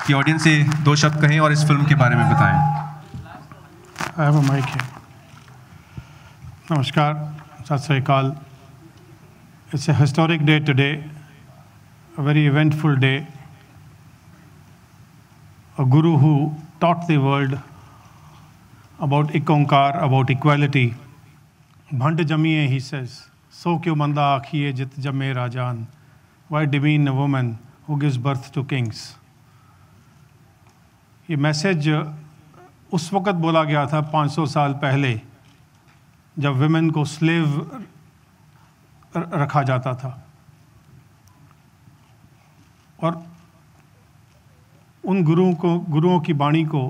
कि ऑडियंस से 2 शब्द कहें और इस फिल्म के बारे में बताएं। I have a mic here. Namaskar, Sat Sri Akal. It's a historic day today, a very eventful day. A guru who taught the world about Ik Onkar, about equality. Bhand jamiye, he says, so kyu manda akhiye jit jamme rajan. Why demean a woman who gives birth to kings? ये message उस वक़्त बोला गया था 500 साल पहले, जब women को स्लेव रखा जाता था। और उन गुरुओं की वाणी को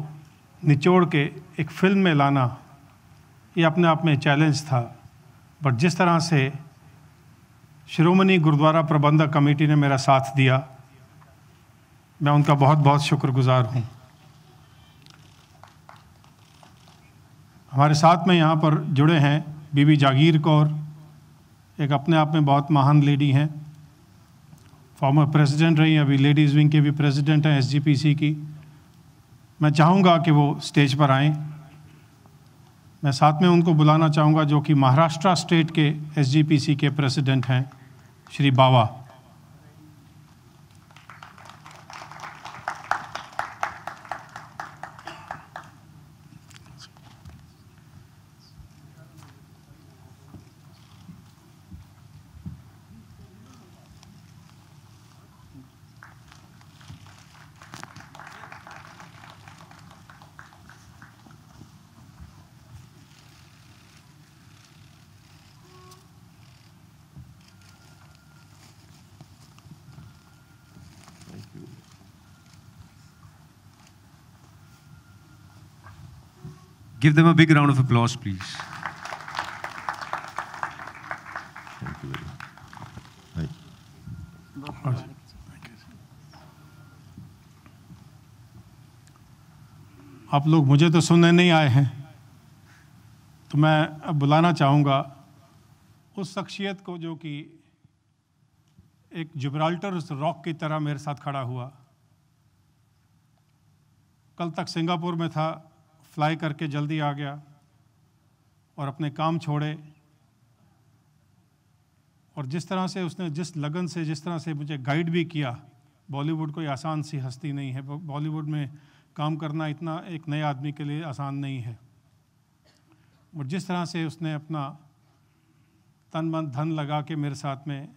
निचोड़ के एक फिल्म में लाना, ये अपने आप में चैलेंज था। बट जिस तरह से शिरोमणि गुरुद्वारा प्रबंधक कमेटी ने मेरा साथ दिया, मैं उनका बहुत बहुत शुक्रगुजार हूँ। हमारे साथ में यहाँ पर जुड़े हैं बीबी जागीर कौर, एक अपने आप में बहुत महान लेडी हैं, फॉर्मर प्रेसिडेंट रही, अभी लेडीज़ विंग के भी प्रेसिडेंट हैं SGPC की। मैं चाहूँगा कि वो स्टेज पर आएँ। मैं साथ में उनको बुलाना चाहूँगा जो कि महाराष्ट्र स्टेट के SGPC के प्रेसिडेंट हैं, श्री बावा। Give them a big round of applause, please. Thank you very much. आप लोग मुझे तो सुनने नहीं आए हैं, तो मैं अब बुलाना चाहूँगा उस शख्सियत को जो कि एक जिब्राल्टर रॉक की तरह मेरे साथ खड़ा हुआ। कल तक सिंगापुर में था, फ्लाई करके जल्दी आ गया और अपने काम छोड़े। और जिस तरह से उसने, जिस लगन से, जिस तरह से मुझे गाइड भी किया। बॉलीवुड कोई आसान सी हस्ती नहीं है, बॉलीवुड में काम करना इतना एक नए आदमी के लिए आसान नहीं है। और जिस तरह से उसने अपना तन मन धन लगा के मेरे साथ में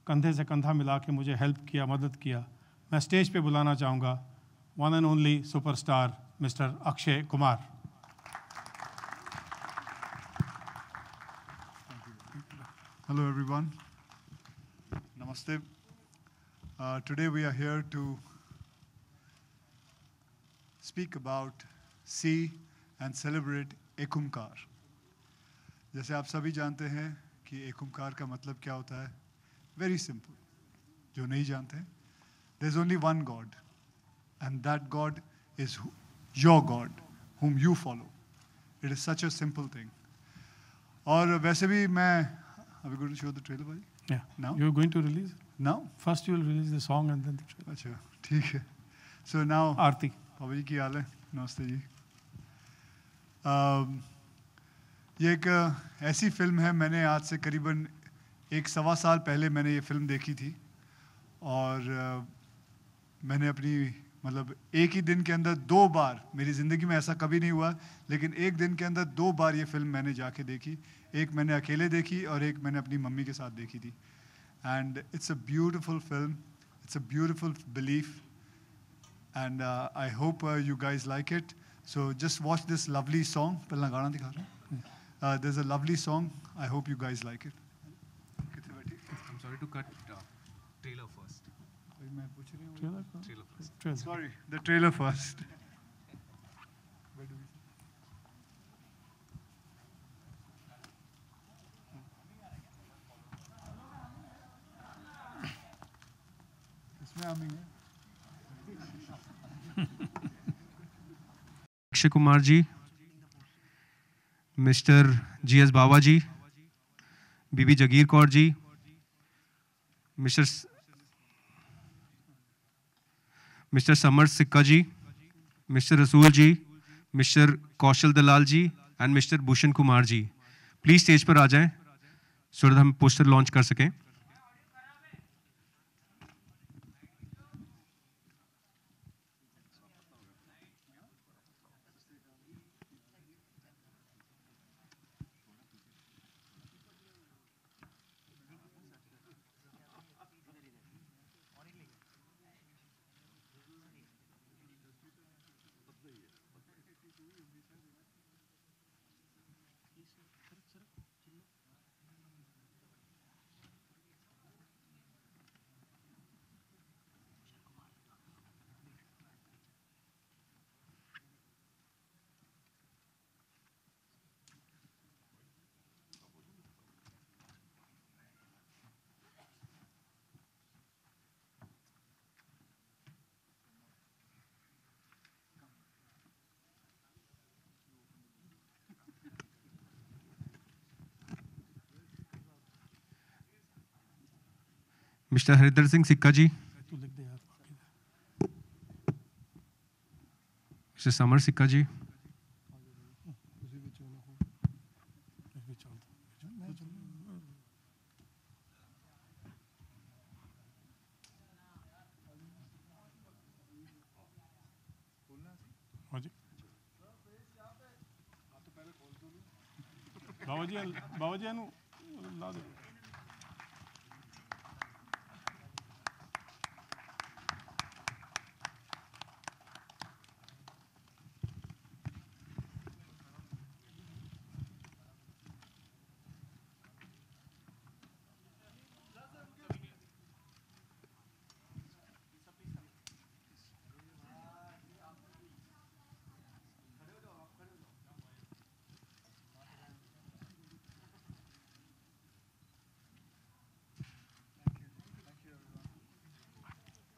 कंधे से कंधा मिला के मुझे हेल्प किया, मदद किया। मैं स्टेज पे बुलाना चाहूँगा one and only superstar Mr. Akshay Kumar. Hello everyone. Namaste. Today we are here to speak about, see and celebrate एक ओंकार। जैसे आप सभी जानते हैं कि एक ओंकार का मतलब क्या होता है। Very simple. जो नहीं जानते हैं, there's only one God and that God is your God, whom you follow. It is such a simple thing. और वैसे भी मैं, are we going to show the trailer भाई? Yeah. Now? You're going to release? Now? First you will release the song and then the trailer. अच्छा, ठीक है। So now, आरती। पापा जी की हाल है? नमस्ते जी। ये एक ऐसी फिल्म है, मैंने आज से करीबन 1-1.25 साल पहले मैंने ये फिल्म देखी थी। और मैंने अपनी मतलब एक ही दिन के अंदर 2 बार, मेरी ज़िंदगी में ऐसा कभी नहीं हुआ, लेकिन एक दिन के अंदर 2 बार ये फिल्म मैंने जाके देखी। एक मैंने अकेले देखी और एक मैंने अपनी मम्मी के साथ देखी थी। And it's a beautiful film, it's a beautiful belief and I hope you guys like it. So just watch this lovely song. पहला गाना दिखा रहा हूँ। There is a lovely song, I hope you guys like it. कितने बैठी? I am sorry to cut trailer first. मैं पूछ रही हूँ trailer first. Sorry, the trailer first. इसमें आमिंग है। Akshay Kumar ji, mister GS Bawa ji, Bibi Jagir Kaur ji, Mr. Samar Sikka ji, Mr. Rasool ji, Mr. Kaushal Dalal ji and Mr. Bhushan Kumar ji. Please stage पर आ जाएं, so that हम poster launch कर सकें. Mr. Harinder Singh Sikka ji, Mr. Samar Sikka ji, बाबा जी ला दो.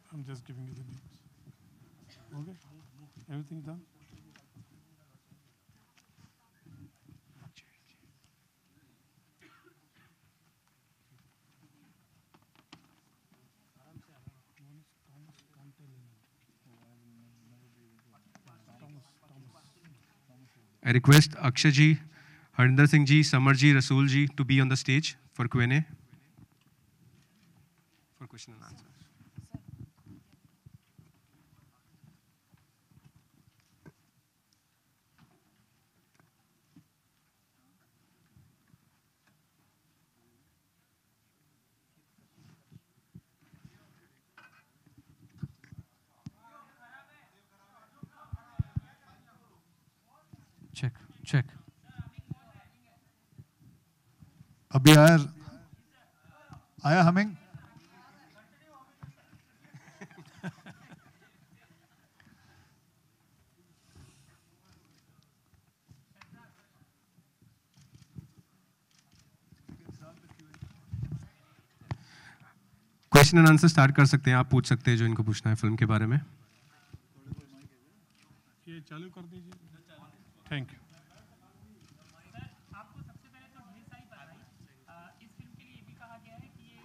I'm just giving you the names. Okay? Everything done? I request Akshay ji, Harinder Singh ji, Samar ji, Rasool ji to be on the stage for Q&A. For question and answers. Check. अभी आया humming. Question and answer start कर सकते हैं, आप पूछ सकते हैं जो इनको पूछना है फिल्म के बारे में. ये चालू कर दीजिए. Thank you. आपको सबसे पहले तो ढेर सारी बधाई. इस फिल्म के लिए भी कहा गया है कि ये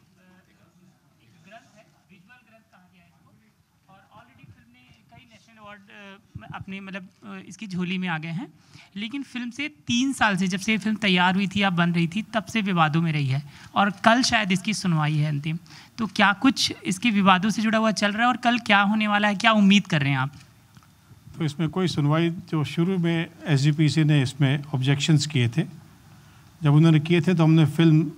एक ग्रंथ है, विजुअल ग्रंथ कहा गया है इसको, और ऑलरेडी फिल्म ने कई नेशनल अवार्ड अपने मतलब इसकी झोली में आ गए हैं. लेकिन फिल्म से 3 साल से, जब से ये फिल्म तैयार हुई थी या बन रही थी, तब से विवादों में रही है और कल शायद इसकी सुनवाई है अंतिम. तो क्या कुछ इसके विवादों से जुड़ा हुआ चल रहा है और कल क्या होने वाला है, क्या उम्मीद कर रहे हैं आप? तो इसमें कोई सुनवाई, जो शुरू में SGPC ने इसमें ऑब्जेक्शंस किए थे, जब उन्होंने किए थे तो हमने फिल्म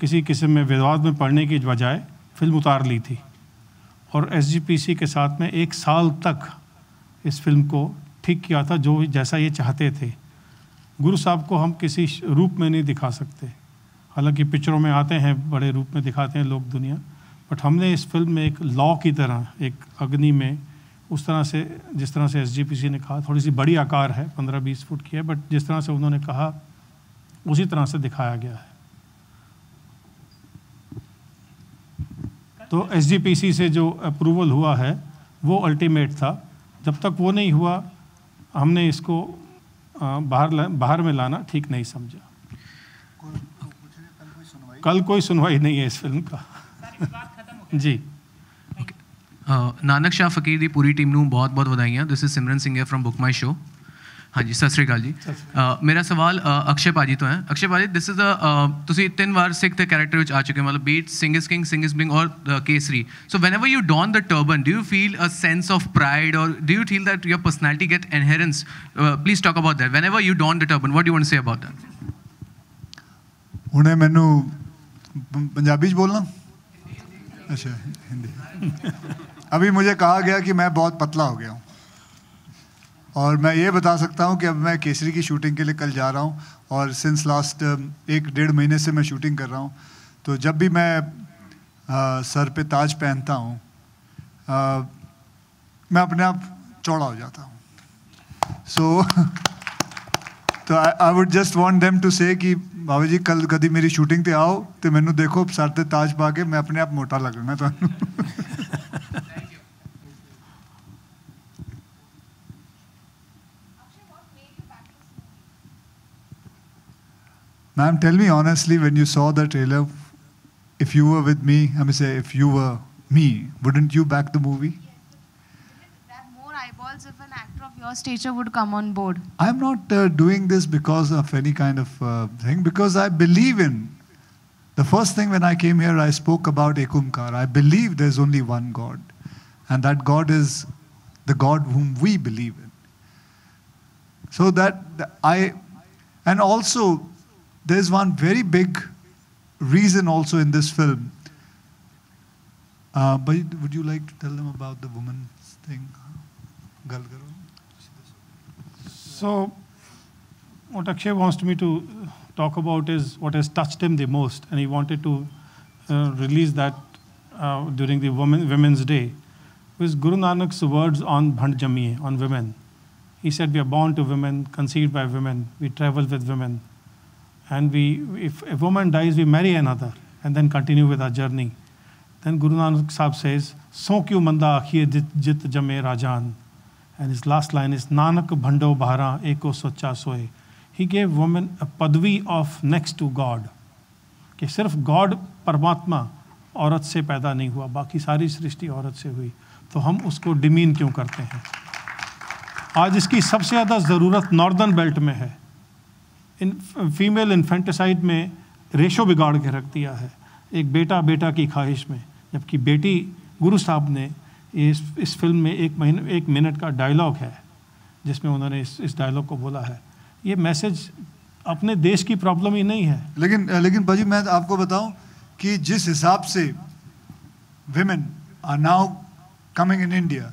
किसी किस्म में विवाद में पड़ने की बजाय फिल्म उतार ली थी और SGPC के साथ में 1 साल तक इस फिल्म को ठीक किया था, जो जैसा ये चाहते थे. गुरु साहब को हम किसी रूप में नहीं दिखा सकते, हालांकि पिक्चरों में आते हैं, बड़े रूप में दिखाते हैं लोग दुनिया, बट हमने इस फिल्म में एक लॉ की तरह, एक अग्नि में, उस तरह से, जिस तरह से SGPC ने कहा, थोड़ी सी बड़ी आकार है, 15-20 फुट की है, बट जिस तरह से उन्होंने कहा उसी तरह से दिखाया गया है. तो SGPC से जो अप्रूवल हुआ है वो अल्टीमेट था. जब तक वो नहीं हुआ हमने इसको बाहर में लाना ठीक नहीं समझा. कल कोई सुनवाई नहीं है इस फिल्म का. जी. नानक शाह फकीर ਦੀ ਪੂਰੀ ਟੀਮ ਨੂੰ ਬਹੁਤ-ਬਹੁਤ ਵਧਾਈਆਂ। This is Simran Singh from BookMyShow. ਹਾਂਜੀ, ਸਤਿ ਸ਼੍ਰੀ ਅਕਾਲ ਜੀ। ਮੇਰਾ ਸਵਾਲ ਅਕਸ਼ੇ ਭਾਜੀ ਤੋਂ ਹੈ। ਅਕਸ਼ੇ ਭਾਜੀ, ਦਿਸ ਇਜ਼ ਤੁਸੀਂ 3 ਵਾਰ ਸਿੱਖ ਦੇ ਕੈਰੈਕਟਰ ਵਿੱਚ ਆ ਚੁੱਕੇ ਹੋ, ਮਤਲਬ ਬੀਟ Singh is king, Singh is bling ਔਰ Kesari. So whenever you don the turban, do you feel a sense of pride or do you feel that your personality get inherence? Please talk about that. Whenever you don the turban, what do you want to say about that? ਹੁਣੇ ਮੈਨੂੰ पंजाबी बोलना, अच्छा हिंदी। अभी मुझे कहा गया कि मैं बहुत पतला हो गया हूँ, और मैं ये बता सकता हूँ कि अब मैं केसरी की शूटिंग के लिए कल जा रहा हूँ, और सिंस लास्ट 1-1.5 महीने से मैं शूटिंग कर रहा हूँ। तो जब भी मैं सर पे ताज पहनता हूँ, मैं अपने आप चौड़ा हो जाता हूँ। तो I would just want them to say कि बाबा जी कल कभी मेरी शूटिंग ते आओ तो मैनू देखो सर ते ताज पा के मैं अपने आप मोटा लगना तुहानू। Ma'am, tell me honestly, when you saw the trailer, if you were with me, I mean say if you were me, wouldn't you back the movie? Grab more eyeballs if an actor of your stature would come on board. I'm not doing this because of any kind of thing, because I believe in, the first thing when I came here, I spoke about Ekumkar. I believe there's only one God, and that God is the God whom we believe in. So and also, there's one very big reason also in this film. But would you like to tell them about the woman's thing? Gal karo. So, what Akshay wants me to talk about is what has touched him the most, and he wanted to release that during the Women's Day, was Guru Nanak's words on Bhand Jamiye, on women. He said, we are born to women, conceived by women, we travel with women, and if a woman dies, we marry another, and then continue with our journey. Then Guru Nanak Sahib says, "So kyu manda akhiye jit jame rajan," and his last line is, "Nanak bhando bhara eko socha soe." He gave women a padvi of next to God. कि सिर्फ God परमात्मा औरत से पैदा नहीं हुआ, बाकी सारी सृष्टि औरत से हुई, तो हम उसको डिमीन क्यों करते हैं? आज इसकी सबसे ज़्यादा ज़रूरत नॉर्दर्न बेल्ट में है। फीमेल इन्फेंटिसाइड में रेशो बिगाड़ के रख दिया है, एक बेटा बेटा की ख्वाहिश में, जबकि बेटी गुरु साहब ने इस फिल्म में 1 मिनट का डायलॉग है जिसमें उन्होंने इस डायलॉग को बोला है। ये मैसेज अपने देश की प्रॉब्लम ही नहीं है। लेकिन भाजी मैं आपको बताऊं कि जिस हिसाब से women are now coming in India,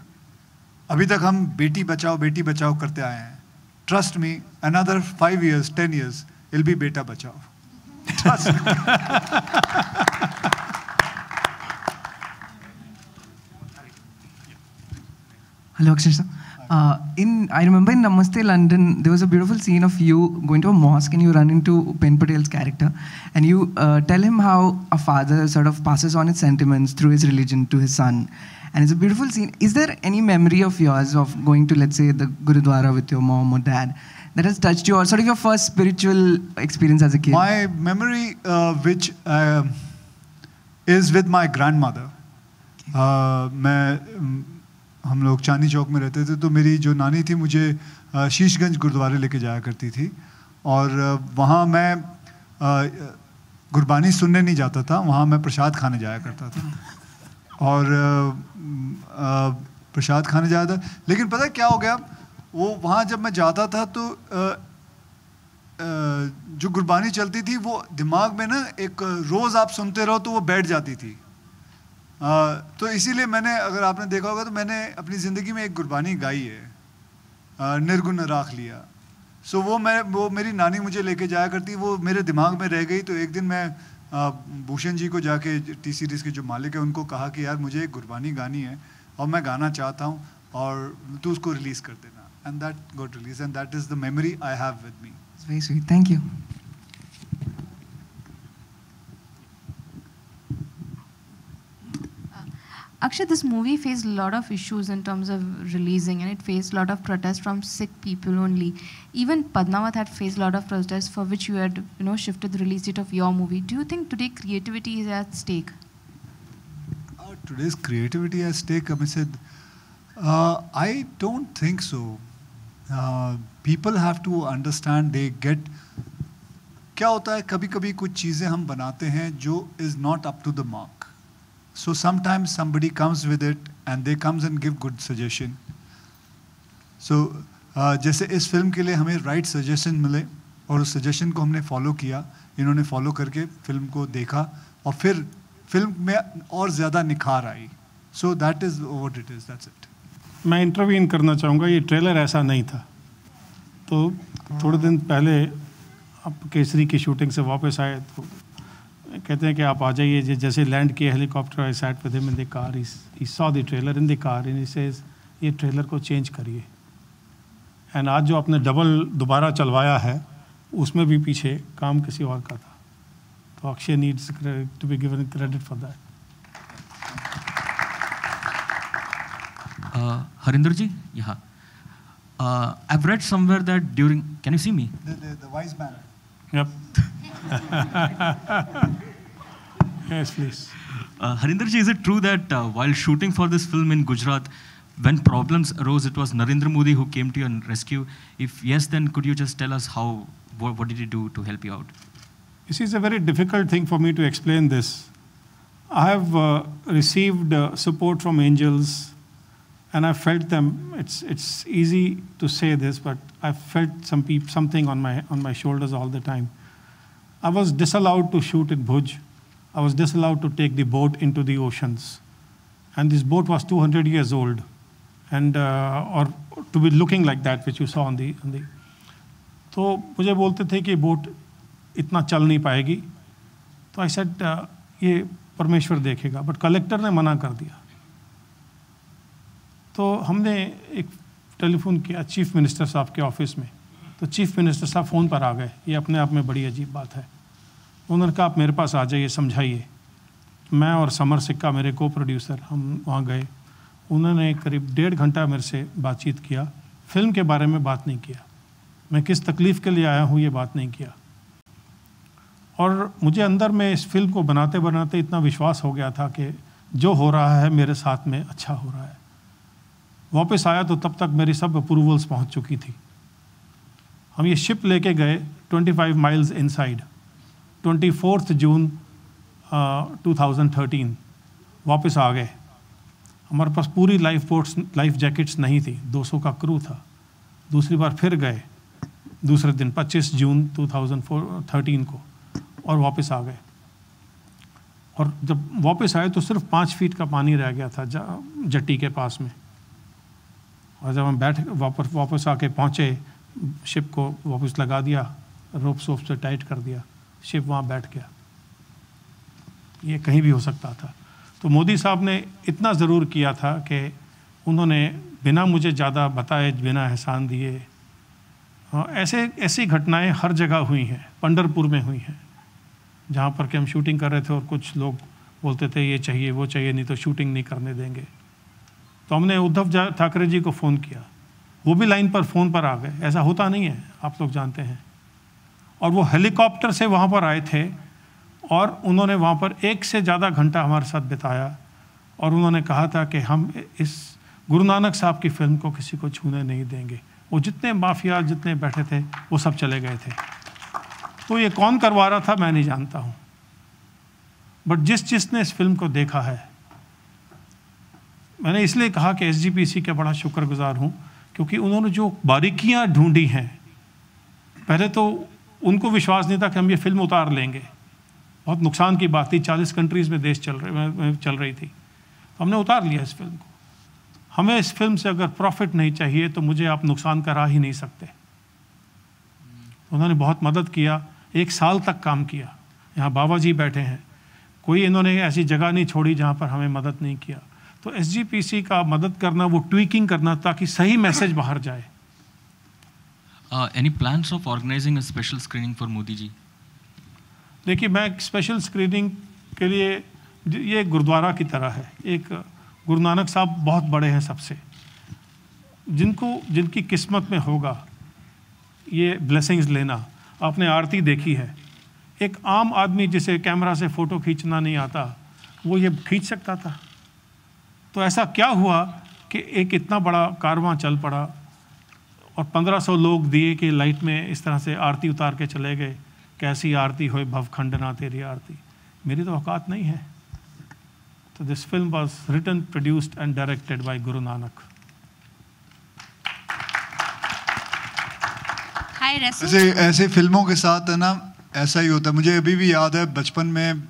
अभी तक हम बेटी बचाओ करते आए हैं। Trust me, another 5 years 10 years it'll be बेटा बचाओ। Hello, Akshay sir. I remember in Namaste London, there was a beautiful scene of you going to a mosque and you run into Upen Patel's character and you tell him how a father sort of passes on his sentiments through his religion to his son. And it's a beautiful scene. Is there any memory of yours of going to, let's say, the Gurudwara with your mom or dad that has touched you, or sort of your first spiritual experience as a kid? My memory which is with my grandmother. हम लोग चांदनी चौक में रहते थे, तो मेरी जो नानी थी मुझे शीशगंज गुरुद्वारे लेके जाया करती थी, और वहाँ मैं गुरबानी सुनने नहीं जाता था, वहाँ मैं प्रसाद खाने जाया करता था, और प्रसाद खाने जाया था। लेकिन पता है क्या हो गया, वो वहाँ जब मैं जाता था तो जो गुरबानी चलती थी वो दिमाग में ना एक रोज़ आप सुनते रहो तो वो बैठ जाती थी। तो इसीलिए मैंने, अगर आपने देखा होगा तो मैंने अपनी ज़िंदगी में एक गुरबानी गाई है, निर्गुण राख लिया। सो वो मेरी नानी मुझे लेके जाया करती, वो मेरे दिमाग में रह गई। तो एक दिन मैं भूषण जी को जाके टी सीरीज़ के जो मालिक है उनको कहा कि यार मुझे एक गुरबानी गानी है और मैं गाना चाहता हूँ और तू उसको रिलीज़ कर देना, and that got release, and that is the memory I have with me. It's very sweet. Thank you. Akshay, this movie faced a lot of issues in terms of releasing, and it faced a lot of protests from sick people only. Even Padmavat had faced a lot of protests for which you had, shifted the release date of your movie. Do you think today creativity is at stake? today's creativity at stake? I said, I don't think so. People have to understand, they get, क्या होता है कभी कभी कुछ चीज़ें हम बनाते हैं जो is not up to the mark. So sometimes somebody comes with it and they comes and give good suggestion. So जैसे इस फिल्म के लिए हमें right suggestion मिले और उस suggestion को हमने follow किया, इन्होंने follow करके फिल्म को देखा और फिर फिल्म में और ज़्यादा निखार आई. So that is what it is, that's it. मैं इंटरवीन करना चाहूँगा. ये ट्रेलर ऐसा नहीं था. तो थोड़े दिन पहले आप केसरी की शूटिंग से वापस आए तो कहते हैं कि आप आ जाइए. जैसे लैंड किए helicopter, I sat with him in the car, he saw the trailer in the car and he says ये ट्रेलर को चेंज करिए. एंड आज जो आपने डबल दोबारा चलवाया है उसमें भी पीछे काम किसी और का था. तो Akshay needs to be given credit for that. Harinder ji, yeah. I've read somewhere that during, can you see me? The wise man. Yep. Yes, please. Harinder ji, is it true that while shooting for this film in Gujarat, when problems arose, it was Narendra Modi who came to your rescue? If yes, then could you just tell us how, what did he do to help you out? You see, it's a very difficult thing for me to explain this. I have received support from angels, and I felt them. It's easy to say this, but I felt something on my shoulders all the time. I was disallowed to shoot in Bhuj. I was disallowed to take the boat into the oceans, and this boat was 200 years old, and or to be looking like that, which you saw on the. तो मुझे बोलते थे कि boat इतना चल नहीं पाएगी. तो आई सेड ये परमेश्वर देखेगा, बट कलेक्टर ने मना कर दिया. तो हमने एक टेलीफोन किया चीफ मिनिस्टर साहब के ऑफिस में. तो चीफ मिनिस्टर साहब फ़ोन पर आ गए. ये अपने आप में बड़ी अजीब बात है. उन्होंने कहा आप मेरे पास आ जाइए, समझाइए. मैं और समर सिक्का मेरे को प्रोड्यूसर, हम वहाँ गए. उन्होंने करीब 1.5 घंटा मेरे से बातचीत किया. फिल्म के बारे में बात नहीं किया, मैं किस तकलीफ़ के लिए आया हूँ ये बात नहीं किया. और मुझे अंदर में इस फिल्म को बनाते बनाते इतना विश्वास हो गया था कि जो हो रहा है मेरे साथ में अच्छा हो रहा है. वापस आया तो तब तक मेरी सब अप्रूवल्स पहुंच चुकी थी. हम ये शिप लेके गए 25 माइल्स इनसाइड. 24 जून 2013 वापस आ गए. हमारे पास पूरी लाइफ जैकेट्स नहीं थी, 200 का क्रू था. दूसरी बार फिर गए दूसरे दिन 25 जून 2013 को और वापस आ गए. और जब वापस आए तो सिर्फ 5 फीट का पानी रह गया था जट्टी के पास में. और जब हम वापस आके पहुँचे, शिप को वापस लगा दिया, रोप सोप से टाइट कर दिया, शिप वहाँ बैठ गया. ये कहीं भी हो सकता था. तो मोदी साहब ने इतना ज़रूर किया था कि उन्होंने बिना मुझे ज़्यादा बताए, बिना एहसान दिए, ऐसी घटनाएं हर जगह हुई हैं. पंढरपुर में हुई हैं जहाँ पर कि हम शूटिंग कर रहे थे और कुछ लोग बोलते थे ये चाहिए वो चाहिए, नहीं तो शूटिंग नहीं करने देंगे. तो हमने उद्धव ठाकरे जी को फ़ोन किया, वो भी लाइन पर फ़ोन पर आ गए. ऐसा होता नहीं है, आप लोग जानते हैं. और वो हेलीकॉप्टर से वहाँ पर आए थे और उन्होंने वहाँ पर 1 से ज़्यादा घंटा हमारे साथ बिताया. और उन्होंने कहा था कि हम इस गुरु नानक साहब की फ़िल्म को किसी को छूने नहीं देंगे. वो जितने माफिया जितने बैठे थे वो सब चले गए थे. तो ये कौन करवा रहा था मैं नहीं जानता हूँ, बट जिसने इस फिल्म को देखा है, मैंने इसलिए कहा कि SGPC का बड़ा शुक्रगुजार हूँ क्योंकि उन्होंने जो बारीकियाँ ढूंढी हैं. पहले तो उनको विश्वास नहीं था कि हम ये फिल्म उतार लेंगे. बहुत नुकसान की बात थी, 40 कंट्रीज़ में देश चल रही थी. तो हमने उतार लिया इस फिल्म को. हमें इस फिल्म से अगर प्रॉफिट नहीं चाहिए तो मुझे आप नुकसान करा ही नहीं सकते. उन्होंने बहुत मदद किया, 1 साल तक काम किया. यहाँ बाबा जी बैठे हैं, कोई इन्होंने ऐसी जगह नहीं छोड़ी जहाँ पर हमें मदद नहीं किया. तो SGPC का मदद करना, वो ट्वीकिंग करना ताकि सही मैसेज बाहर जाए. Any plans of organizing a special screening for Modi जी? देखिए, मैं स्पेशल स्क्रीनिंग के लिए, ये गुरुद्वारा की तरह है. एक गुरु नानक साहब बहुत बड़े हैं सबसे. जिनकी किस्मत में होगा ये ब्लेसिंग्स लेना. आपने आरती देखी है. एक आम आदमी जिसे कैमरा से फ़ोटो खींचना नहीं आता, वो ये खींच सकता था. तो ऐसा क्या हुआ कि एक इतना बड़ा कारवां चल पड़ा और 1500 लोग दिए कि लाइट में इस तरह से आरती उतार के चले गए। कैसी आरती होए भवखंड ना तेरी आरती, मेरी तो औकात नहीं है। तो this film was written, produced and directed by Guru Nanak. ऐसे फिल्मों के साथ है ना, ऐसा ही होता है। मुझे अभी भी याद है बचपन में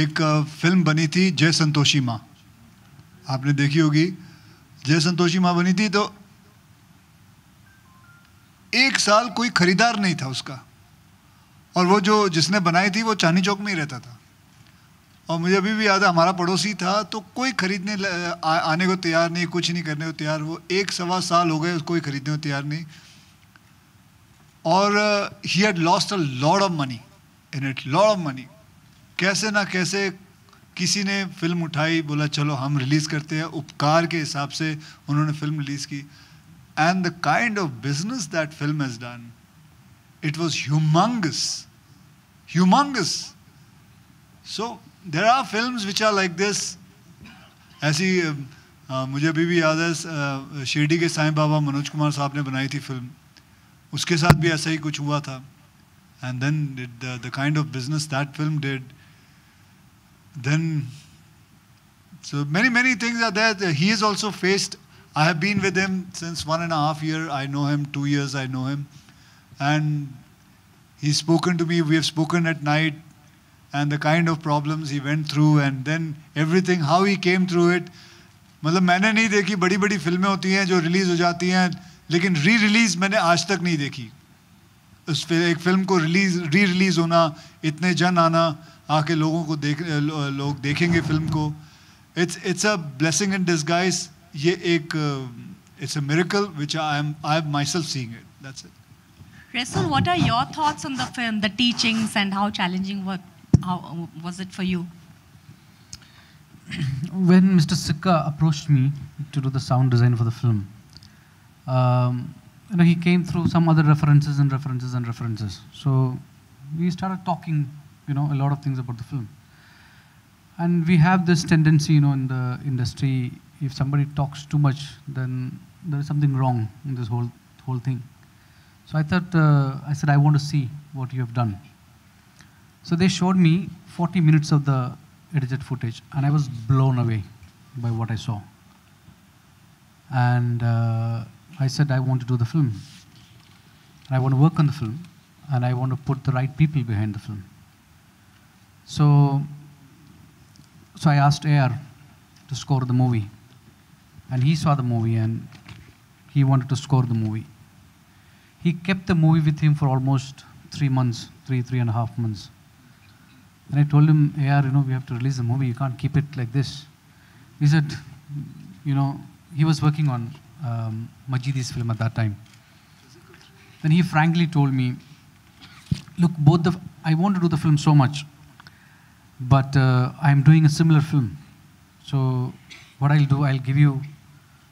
एक फिल्म बनी थी जय संतोषी माँ, आपने देखी होगी। जय संतोषी माँ बनी थी तो एक साल कोई खरीदार नहीं था उसका, और वो जो जिसने बनाई थी वो चांदनी चौक में ही रहता था। और मुझे अभी भी याद है हमारा पड़ोसी था, तो कोई खरीदने आने को तैयार नहीं, कुछ नहीं करने को तैयार। वो 1-1.25 साल हो गए कोई खरीदने को तैयार नहीं। और he had lost a lot of money in it, lot of money. कैसे ना कैसे किसी ने फिल्म उठाई, बोला चलो हम रिलीज़ करते हैं। उपकार के हिसाब से उन्होंने फिल्म रिलीज़ की। And the kind of business that film has done, it was humongous, humongous. So there are films which are like this. ऐसी मुझे अभी भी याद है शिरडी के साईं बाबा मनोज कुमार साहब ने बनाई थी फिल्म, उसके साथ भी ऐसा ही कुछ हुआ था। And then the kind of business that film did, then so many things are there. He is also faced, I have been with him since 1.5 years. I know him 2 years, I know him, and he's spoken to me. We have spoken at night, and the kind of problems he went through, and then everything, how he came through it. मतलब मैंने नहीं देखी, बड़ी बड़ी फिल्में होती हैं जो रिलीज हो जाती हैं, लेकिन री रिलीज मैंने आज तक नहीं देखी। उस एक फिल्म को री रिलीज होना, इतने जन आना, आके लोगों को लोग देखेंगे फिल्म को, it's a blessing in disguise. ये एक it's a miracle which I am myself seeing it, that's it. Rasul, what are your thoughts on the film, the teachings, and how challenging how was it for you? When Mr. Sikka approached me to do the sound design for the film, he came through some other references. So we started talking, a lot of things about the film. And we have this tendency, in the industry, if somebody talks too much, then there is something wrong in this whole thing. So I thought, I said, I want to see what you have done. So they showed me 40 minutes of the edited footage, and I was blown away by what I saw. And I said, I want to do the film. And I want to work on the film, and I want to put the right people behind the film. So I asked AR to score the movie, and he saw the movie and he wanted to score the movie. He kept the movie with him for almost 3 months, 3.5 months. And I told him, AR, we have to release the movie, you can't keep it like this. He said, he was working on Majidi's film at that time. Then he frankly told me, look, I want to do the film so much, but I'm doing a similar film. So what I'll do, I'll give you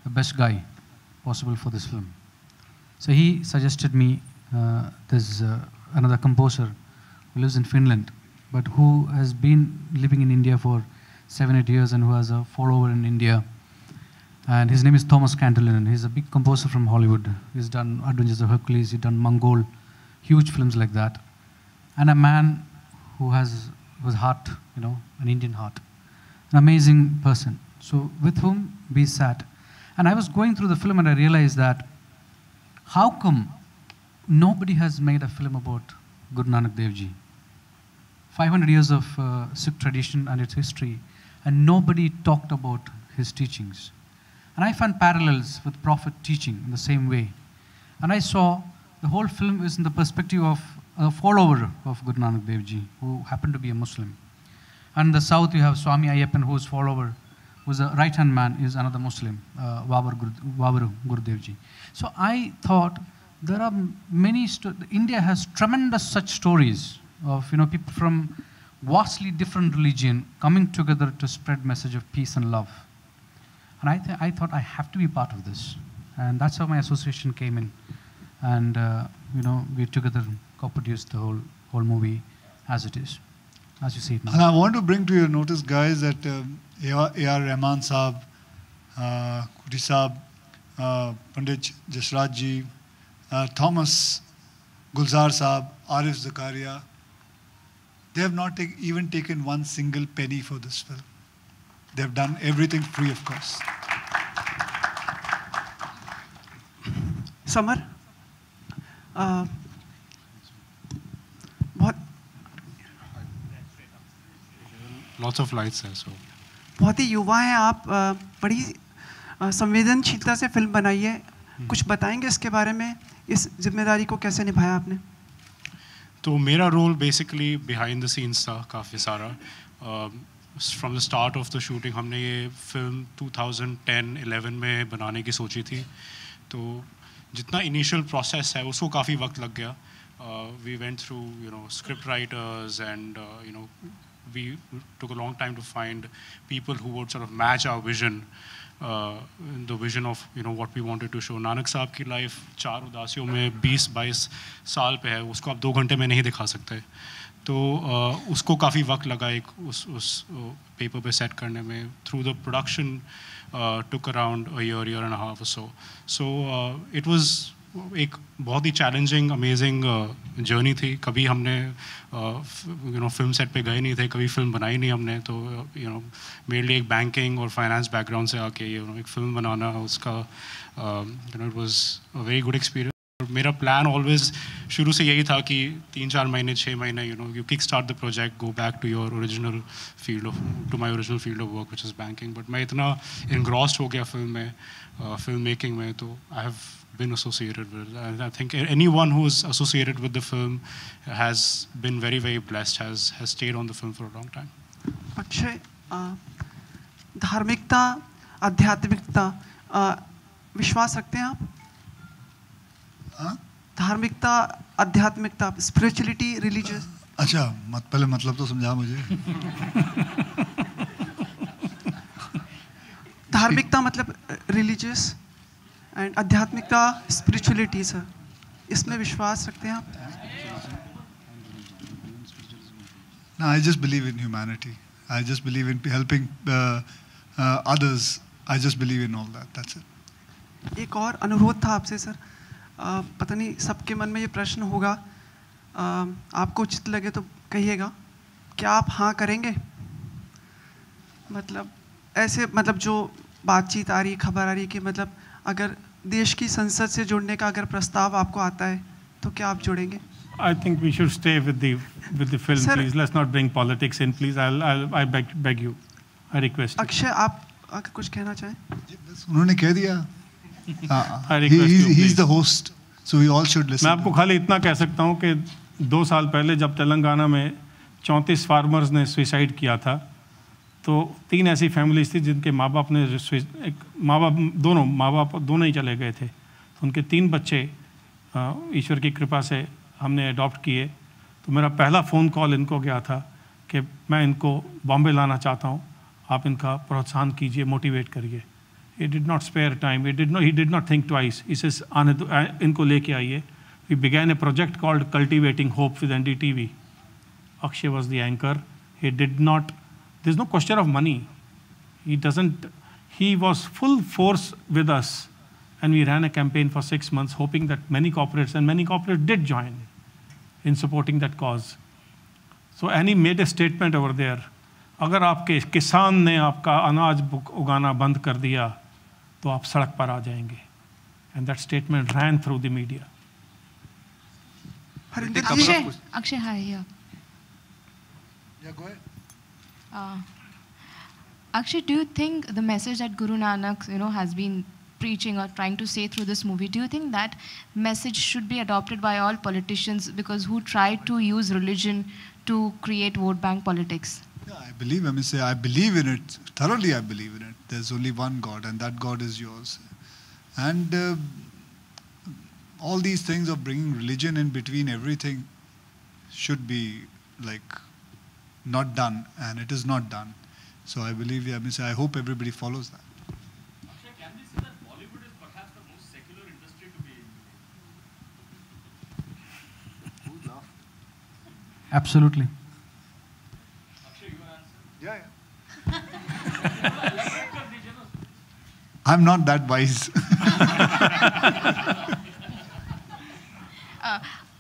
the best guy possible for this film. So he suggested me there's another composer who lives in Finland, but who has been living in India for 7-8 years and who has a follower in India. And his name is Thomas Cantillon. He's a big composer from Hollywood. He's done Adventures of Hercules, he's done Mongol, huge films like that. And a man who has heart, an Indian heart. An amazing person. So with whom we sat. And I was going through the film and I realized that how come nobody has made a film about Guru Nanak Dev Ji? 500 years of Sikh tradition and its history, and nobody talked about his teachings. And I found parallels with Prophet teaching in the same way. And I saw the whole film is in the perspective of a follower of Guru Nanak Dev Ji, who happened to be a Muslim. And in the south, you have Swami Ayyappan, whose follower, who's a right-hand man, is another Muslim, Vavaru Gurudev Ji. So I thought there are many, India has tremendous such stories of people from vastly different religion coming together to spread message of peace and love. And I thought I have to be part of this. And that's how my association came in. And we together co-produced the whole movie as it is, as you see it now. And I want to bring to your notice, guys, that A.R. Rahman Saab Kuti Saab, Pandit Jasraj ji, Thomas, Gulzar Saab, Arif Zakaria. They have not even taken one single penny for this film. They have done everything free of cost. Summer, बहुत Lots of lights there, so. बहुत ही युवा हैं आप, बड़ी संवेदनशीलता से film बनाई है. कुछ बताएंगे इसके बारे में, इस जिम्मेदारी को कैसे निभाया आपने? तो मेरा role basically behind the scenes था काफ़ी सारा. From the start of the shooting हमने ये फिल्म 2010-11 में बनाने की सोची थी. तो जितना इनिशियल प्रोसेस है उसको काफ़ी वक्त लग गया. We went through script writers and we took a long time to find people who would sort of match our vision, the vision of what we wanted to show. Nanak साहब की life 4 उदासियों में 20-22 साल पे है, उसको आप 2 घंटे में नहीं दिखा सकते. तो उसको काफ़ी वक्त लगा एक उस पेपर पे सेट करने में. Through the production took around a year and a half or so. So it was एक बहुत ही चैलेंजिंग अमेजिंग जर्नी थी. कभी हमने फिल्म सेट पे गए नहीं थे, कभी फिल्म बनाई नहीं हमने. तो मेरे लिए एक बैंकिंग और फाइनेंस बैकग्राउंड से आके एक फिल्म बनाना, उसका it was a very good experience. मेरा प्लान ऑलवेज शुरू से यही था कि 3-4 महीने 6 महीने you kick start the project, go back to your original field of my original field of work which is banking. But मैं इतना इनग्रॉस्ड हो गया फिल्म में, फिल्म मेकिंग में, तो I have been associated with it. And I think anyone who is associated with the film has been very, very blessed, has stayed on the film for a long time. Akshay, धार्मिकता, आध्यात्मिकता, विश्वास रखते हैं आप? धार्मिकता, आध्यात्मिकता, स्पिरिचुअलिटी, रिलीजियस. अच्छा, पहले मतलब तो समझा मुझे. धार्मिकता मतलब रिलीजियस एंड आध्यात्मिकता, स्पिरिचुअलिटी. सर, इसमें विश्वास रखते हैं आप? No, I just believe in humanity. I just believe in helping others. I just believe in all that. That's it. एक और अनुरोध था आपसे सर. पता नहीं सबके मन में ये प्रश्न होगा, आपको उचित लगे तो कहिएगा. क्या आप हाँ करेंगे? मतलब ऐसे, मतलब जो बातचीत आ रही, खबर आ रही कि मतलब अगर देश की संसद से जुड़ने का अगर प्रस्ताव आपको आता है तो क्या आप जुड़ेंगे? I think we should stay with the film, sir, please. Let's not bring politics in, please. I beg you. I request. Akshay, आप अगर कुछ कहना चाहें? उन्होंने कह दिया. He is the host, so we all should listen. मैं आपको खाली इतना कह सकता हूँ कि 2 साल पहले जब तेलंगाना में 34 फार्मर्स ने सुसाइड किया था, तो 3 ऐसी फैमिलीज थी जिनके माँ बाप दोनों ही चले गए थे. तो उनके 3 बच्चे ईश्वर की कृपा से हमने अडॉप्ट किए. तो मेरा पहला फ़ोन कॉल इनको गया था कि मैं इनको बॉम्बे लाना चाहता हूँ, आप इनका प्रोत्साहन कीजिए, मोटिवेट करिए. He did not spare time. He did not think twice. He says, इनको लेके आइए. We began a project called Cultivating Hope with NDTV. Akshay was the anchor. He did not. There's no question of money. He was full force with us, and we ran a campaign for 6 months, hoping that many corporates did join in supporting that cause. So Annie made a statement over there. अगर आपके किसान ने आपका अनाज उगाना बंद कर दिया तो आप सड़क पर आ जाएंगे. And that statement ran through the media. Akshay, hi. Yeah, go ahead. Akshay, do you think the message that Guru Nanak, has been preaching or trying to say through this movie, do you think that message should be adopted by all politicians because who try to use religion to create vote bank politics? Yeah, I believe in it. Thoroughly, I believe in it. There's only one God, and that God is yours. And all these things of bringing religion in between everything should be not done, and it is not done. So I believe, I hope everybody follows that. Akshay, can we say that Bollywood is perhaps the most secular industry to be in? Absolutely. Akshay, your answer? Yeah. I'm not that wise.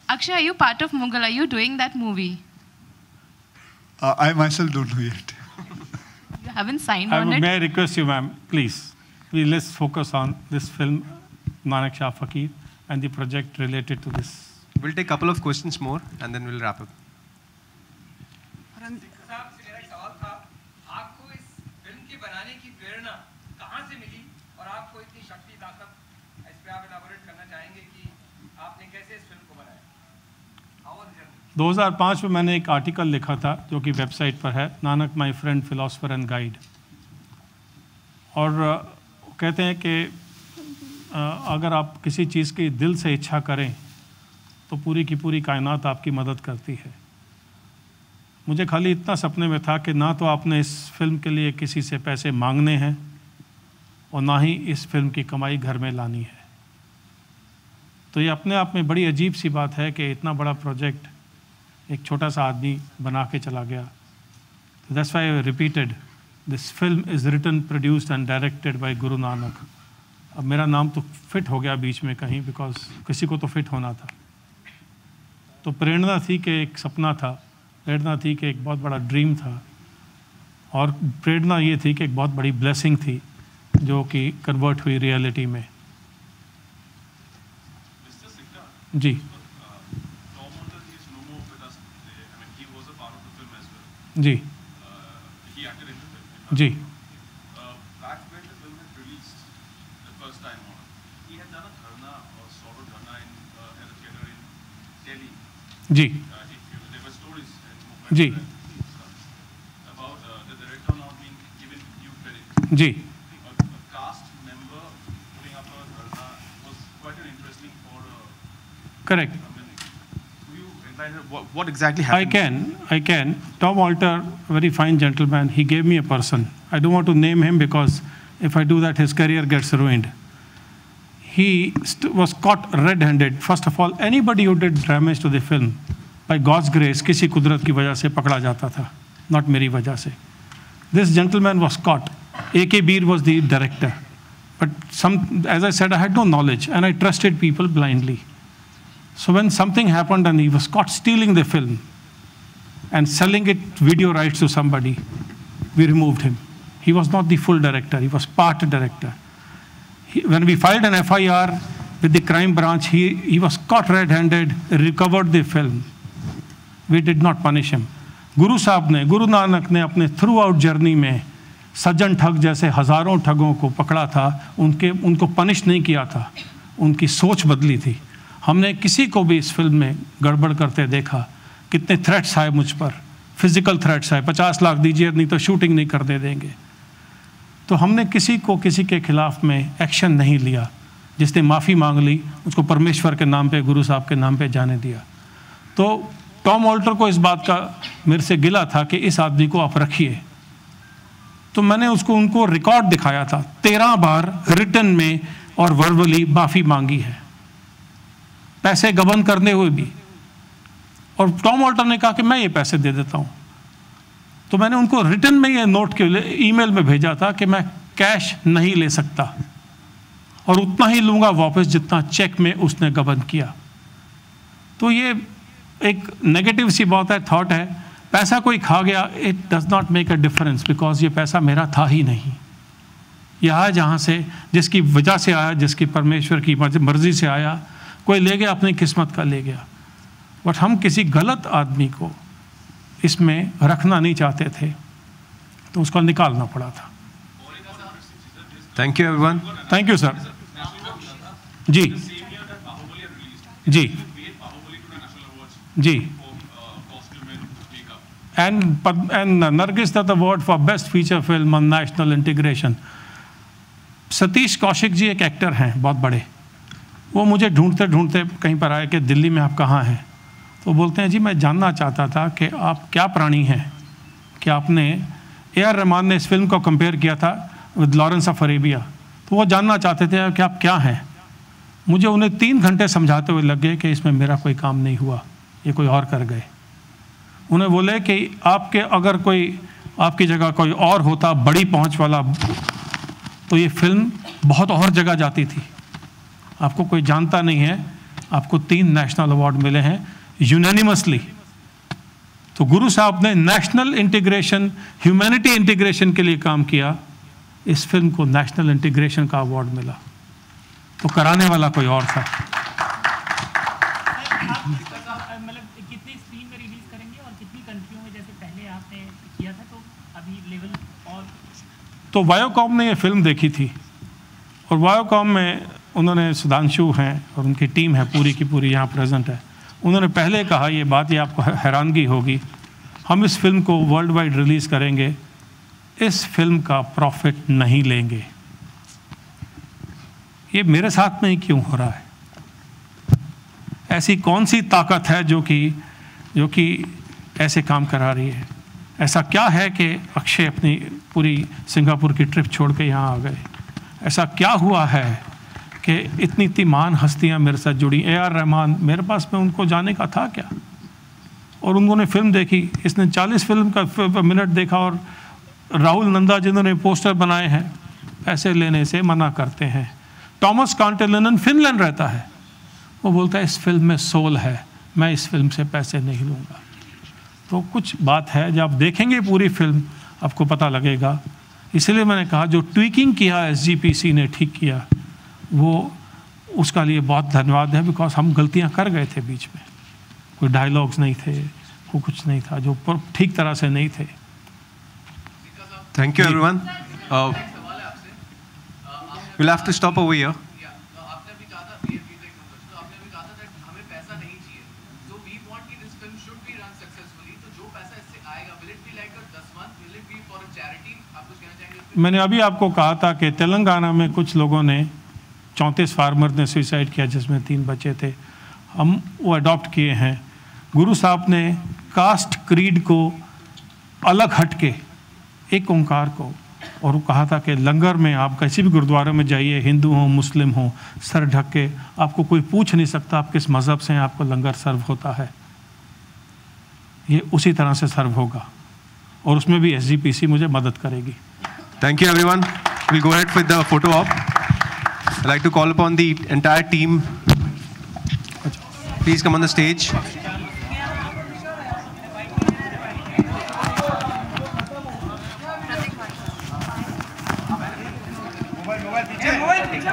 Akshay, are you part of Mughal? Are you doing that movie? I myself don't know yet. You haven't signed on it? May I request you, ma'am, please, let's focus on this film, Nanak Shah Fakir, and the project related to this. We'll take a couple of questions more and then we'll wrap up. दो 2005 में मैंने एक article लिखा था जो कि website पर है, Nanak my friend philosopher and guide, और कहते हैं कि अगर आप किसी चीज़ की दिल से इच्छा करें तो पूरी की पूरी कायनात आपकी मदद करती है। मुझे खाली इतना सपने में था कि ना तो आपने इस फिल्म के लिए किसी से पैसे मांगने हैं और ना ही इस फिल्म की कमाई घर में लानी है। तो ये अपने आप में बड़ी अजीब सी बात है कि इतना बड़ा प्रोजेक्ट एक छोटा सा आदमी बना के चला गया। That's why I repeated, this film is written, produced and directed by Guru Nanak. अब मेरा नाम तो फिट हो गया बीच में कहीं, बिकॉज किसी को तो फिट होना था। तो प्रेरणा थी कि एक सपना था, प्रेरणा थी कि एक बहुत बड़ा ड्रीम था, और प्रेरणा ये थी कि एक बहुत बड़ी ब्लेसिंग थी जो कि कन्वर्ट हुई रियलिटी में। जी जी जी जी जी जी correct. What exactly happened? I can. Tom Alter, very fine gentleman, he gave me a person. I don't want to name him because if I do that, his career gets ruined. He was caught red-handed. First of all, anybody who did damage to the film, by God's grace, किसी कुदरत की वजह से पकड़ा जाता था, not मेरी वजह से. This gentleman was caught. A.K. Beer was the director. But as I said, I had no knowledge and I trusted people blindly. So when something happened and he was caught stealing the film and selling it video rights to somebody, we removed him. He was not the full director, he was part director. When we filed an FIR with the crime branch, he was caught red-handed, recovered the film. We did not punish him. गुरु साहब ने, गुरु नानक ने अपने through out journey में सज्जन ठग जैसे हज़ारों ठगों को पकड़ा था, उनको पनिश नहीं किया था, उनकी सोच बदली थी। हमने किसी को भी इस फिल्म में गड़बड़ करते देखा। कितने थ्रेट्स आए मुझ पर, फिजिकल थ्रेट्स आए, 50 लाख दीजिए नहीं तो शूटिंग नहीं करने देंगे। तो हमने किसी के खिलाफ में एक्शन नहीं लिया। जिसने माफ़ी मांग ली उसको परमेश्वर के नाम पे, गुरु साहब के नाम पे जाने दिया। तो टॉम ऑल्टर को इस बात का मेरे से गिला था कि इस आदमी को आप रखिए। तो मैंने उनको रिकॉर्ड दिखाया था, 13 बार रिटन में और वर्बली माफ़ी मांगी है, पैसे गबन करने हुए भी। और टॉम ऑल्टर ने कहा कि मैं ये पैसे दे देता हूँ। तो मैंने उनको रिटन में ये नोट के ईमेल में भेजा था कि मैं कैश नहीं ले सकता और उतना ही लूँगा वापस जितना चेक में उसने गबन किया। तो ये एक नेगेटिव सी बात है, थॉट है। पैसा कोई खा गया, it does not make a difference, because ये पैसा मेरा था ही नहीं। यह आया जहाँ से, जिसकी वजह से आया, जिसकी परमेश्वर की मर्जी से आया, कोई ले गया, अपनी किस्मत का ले गया। बट हम किसी गलत आदमी को इसमें रखना नहीं चाहते थे, तो उसको निकालना पड़ा था। Thank you everyone. Thank you sir. जी जी जी। and Nargis Dutt Award for Best Feature Film on National Integration. Satish Kaushik ji एक एक्टर हैं बहुत बड़े, वो मुझे ढूंढते ढूंढते कहीं पर आए कि दिल्ली में आप कहाँ हैं। तो बोलते हैं जी मैं जानना चाहता था कि आप क्या प्राणी हैं, कि आपने A.R. रहमान ने इस फिल्म को कंपेयर किया था विद लॉरेंस ऑफ अरेबिया, तो वो जानना चाहते थे कि आप क्या हैं। मुझे उन्हें 3 घंटे समझाते हुए लग गए कि इसमें मेरा कोई काम नहीं हुआ, ये कोई और कर गए। उन्हें बोले कि आपके अगर कोई आपकी जगह कोई और होता बड़ी पहुंच वाला, तो ये फिल्म बहुत और जगह जाती थी, आपको कोई जानता नहीं है। आपको 3 नेशनल अवार्ड मिले हैं यूनानिमसली। तो गुरु साहब ने नेशनल इंटीग्रेशन, ह्यूमैनिटी इंटीग्रेशन के लिए काम किया, इस फिल्म को नेशनल इंटीग्रेशन का अवार्ड मिला, तो कराने वाला कोई और था। मतलब कितनी स्क्रीन में रिलीज करेंगे और कितनी कंट्रियों में, जैसे पहले आपने किया था तो अभी लेवल और? तो वायोकॉम ने ये फिल्म देखी थी और वायोकॉम में उन्होंने, सुधांशु हैं और उनकी टीम है पूरी की पूरी यहाँ प्रेजेंट है, उन्होंने पहले कहा ये बात, ये आपको हैरानगी होगी, हम इस फिल्म को वर्ल्ड वाइड रिलीज़ करेंगे, इस फिल्म का प्रॉफिट नहीं लेंगे। ये मेरे साथ में ही क्यों हो रहा है? ऐसी कौन सी ताकत है जो कि ऐसे काम करा रही है? ऐसा क्या है कि अक्षय अपनी पूरी सिंगापुर की ट्रिप छोड़ के यहाँ आ गए? ऐसा क्या हुआ है कि इतनी तीमान हस्तियाँ मेरे साथ जुड़ी? AR रहमान, मेरे पास में उनको जाने का था क्या? और उन्होंने फिल्म देखी, इसने 40 फिल्म का मिनट देखा, और राहुल नंदा जिन्होंने पोस्टर बनाए हैं पैसे लेने से मना करते हैं। टॉमस कांटेलिनन फिनलैंड रहता है, वो बोलता है इस फिल्म में सोल है, मैं इस फिल्म से पैसे नहीं लूँगा। तो कुछ बात है, जब आप देखेंगे पूरी फिल्म आपको पता लगेगा। इसलिए मैंने कहा जो ट्वीकिंग किया SGPC ने ठीक किया, वो उसका लिए बहुत धन्यवाद है, बिकॉज हम गलतियां कर गए थे बीच में, कोई डायलॉग्स नहीं थे, कोई कुछ नहीं था जो ठीक तरह से नहीं थे। Thank you everyone. we'll have to stop over here. मैंने अभी आपको कहा था कि तेलंगाना में कुछ लोगों ने 34 फार्मर ने सुसाइड किया, जिसमें 3 बच्चे थे, हम वो अडॉप्ट किए हैं। गुरु साहब ने कास्ट क्रीड को अलग हटके एक ओंकार को, और वो कहा था कि लंगर में आप किसी भी गुरुद्वारे में जाइए, हिंदू हो मुस्लिम हो, सर ढक के, आपको कोई पूछ नहीं सकता आप किस मज़हब से हैं, आपको लंगर सर्व होता है। ये उसी तरह से सर्व होगा और उसमें भी SGPC मुझे मदद करेगी। Thank you everyone. We'll go ahead with the photo op. I'd like to call upon the entire team. Please come on the stage. Mobile पीछे